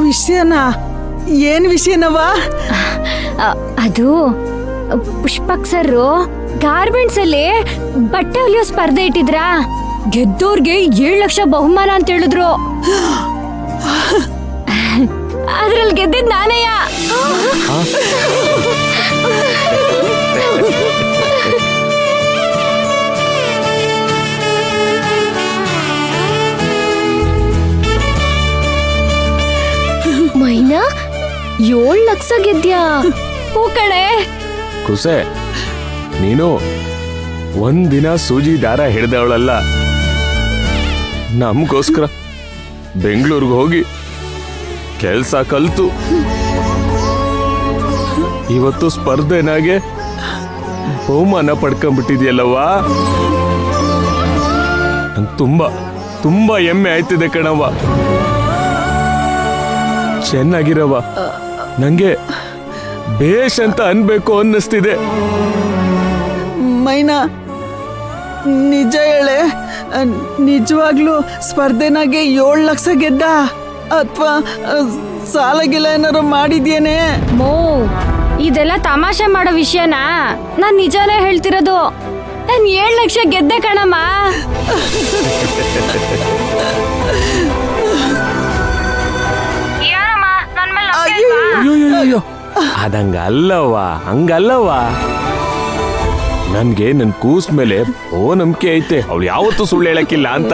ವಿಷಯನಾ? ಏನ್ ವಿಷಯನವ? ಅದು Pushpak sir garments ಅಲ್ಲಿ ಬಟ್ಟೆ ಹೊಲಿಯೋ ಸ್ಪರ್ಧೆ ಇಟ್ಟಿದ್ರಾ, ಗೆದ್ದೋರ್ಗೆ 7 ಲಕ್ಷ ಬಹುಮಾನ ಅಂತ ಹೇಳಿದ್ರು. ಅದ್ರಲ್ಲಿ ಗೆದ್ದಿದ್ ನಾನೇಯ. ಮೈನಾ 7 ಲಕ್ಷ ಗೆದ್ಯಾ? ಹೂ ಕಣೆ. ಕುಸೆ, ನೀನು ಒಂದಿನ ಸೂಜಿ ದಾರ ಹಿಡ್ದವಳಲ್ಲ. ನಮಗೋಸ್ಕರ ಬೆಂಗಳೂರಿಗೆ ಹೋಗಿ ಕೆಲ್ಸ ಕಲ್ತು ಇವತ್ತು ಸ್ಪರ್ಧೆನಾಗೆ ಬಹುಮಾನ ಪಡ್ಕೊಂಡ್ಬಿಟ್ಟಿದ್ಯಲ್ಲವ್ವ. ತುಂಬಾ ತುಂಬಾ ಹೆಮ್ಮೆ ಆಯ್ತಿದೆ ಕಣವ್ವ. ಚೆನ್ನಾಗಿರವ, ನಂಗೆ ಬೇಷ್ ಅಂತ ಅನ್ಬೇಕು ಅನ್ನಿಸ್ತಿದೆ. ಮೈನಾ, ನಿಜ ಹೇಳೆ, ನಿಜವಾಗ್ಲೂ ಸ್ಪರ್ಧೆನಾಗೆ 7 ಲಕ್ಷ ಗೆದ್ದ ಅಥವಾ ಸಾಲಗಿಲ್ಲ ಏನಾರು ಮಾಡಿದ್ಯೇನೆ? ಮೋ, ಇದೆಲ್ಲ ತಮಾಷೆ ಮಾಡೋ ವಿಷಯನಾ? ನಾನ್ ನಿಜಾನೇ ಹೇಳ್ತಿರೋದು. ನಾನ್ 7 ಲಕ್ಷ ಗೆದ್ದೆ ಕಣಮ್ಮ. ಅಯ್ಯೋ, ಅದಂಗಲ್ಲವ್ವ, ಹಂಗಲ್ಲವ್ವ. ನನ್ಗೆ ನನ್ ಕೂಸ್ ಮೇಲೆ ನಂಬಿಕೆ ಐತೆ, ಅವಳು ಯಾವತ್ತೂ ಸುಳ್ಳು ಹೇಳಕ್ಕಿಲ್ಲ ಅಂತ.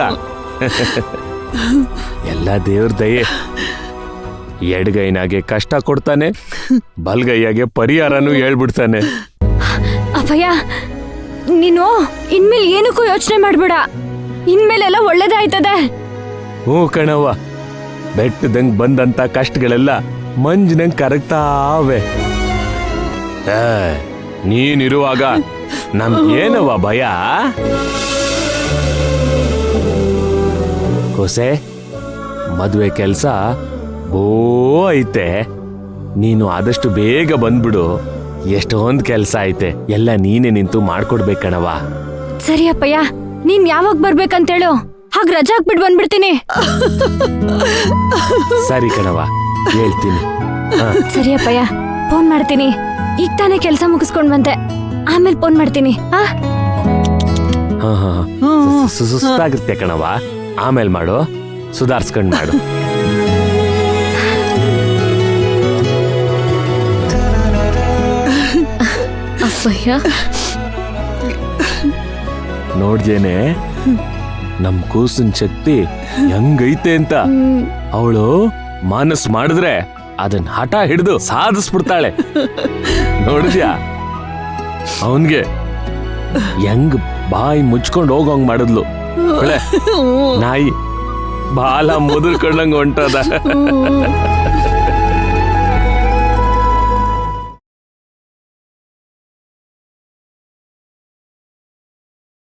ಎಲ್ಲ ದೇವ್ರ ದಯೆ. ಎಡಗೈನಾಗೆ ಕಷ್ಟ ಕೊಡ್ತಾನೆ, ಬಲ್ಗೈಯಾಗೆ ಪರಿಹಾರನೂ ಹೇಳ್ಬಿಡ್ತಾನೆ. ಅಪ್ಪಯ್ಯ, ನೀನು ಇನ್ಮೇಲೆ ಏನಕ್ಕೂ ಯೋಚನೆ ಮಾಡ್ಬೇಡ. ಇನ್ಮೇಲೆಲ್ಲ ಒಳ್ಳೇದಾಯ್ತದೆ. ಹ್ಞೂ ಕಣವ್ವ, ಬೆಟ್ಟದಂಗ್ ಬಂದಂತ ಕಷ್ಟಗಳೆಲ್ಲ ಮಂಜಿನಂಗ್ ಕರಗ್ತಾವೆ. ನೀನಿರುವಾಗ ನಮ್ಗೇನವ್ವ ಭಯ? ಕೊಸೆ, ಮದುವೆ ಕೆಲ್ಸ ಬೋ ಐತೆ. ನೀನು ಆದಷ್ಟು ಬೇಗ ಬಂದ್ಬಿಡು. ಎಷ್ಟೊಂದ್ ಕೆಲ್ಸ ಐತೆ, ಎಲ್ಲ ನೀನೆ ನಿಂತು ಮಾಡ್ಕೊಡ್ಬೇಕಣವ. ಸರಿ ಅಪ್ಪಯ್ಯ, ನೀನ್ ಯಾವಾಗ ಬರ್ಬೇಕಂತೇಳು, ಹಾಗ ರಜಾ ಹಾಕ್ಬಿಟ್ಟು ಬಂದ್ಬಿಡ್ತೀನಿ. ಸರಿ ಕಣವ, ಹೇಳ್ತೀನಿ. ಸರಿ ಅಪ್ಪಯ್ಯ, ಫೋನ್ ಮಾಡ್ತೀನಿ. ಈಗ ತಾನೇ ಕೆಲ್ಸ ಮುಗಿಸ್ಕೊಂಡ್ ಬಂದೆ, ಆಮೇಲೆ ಫೋನ್ ಮಾಡ್ತೀನಿ. ಸುಸ್ತಾಗಿರ್ತೆ ಕಣವ, ಆಮೇಲೆ ಮಾಡು, ಸುಧಾರಿಸ್ಕೊಂಡ್ ಮಾಡು. ಅಪ್ಪಯ್ಯ, ನೋಡ್ದೇನೆ ನಮ್ ಕೂಸಿನ ಶಕ್ತಿ ಹೆಂಗೈತೆ ಅಂತ. ಅವಳು ಮನಸ್ ಮಾಡಿದ್ರೆ ಅದನ್ನ ಹಠ ಹಿಡಿದು ಸಾಧಿಸ್ಬಿಡ್ತಾಳೆ. ನೋಡಿದ್ಯಾ, ಅವನ್ಗೆ ಹೆಂಗ್ ಬಾಯಿ ಮುಚ್ಕೊಂಡು ಹೋಗೋಂಗ್ ಮಾಡಿದ್ಲು. ನಾಯಿ ಬಾಲ ಮುದುರ್ಕೊಂಡಂಗ ಹೊಂಟದ.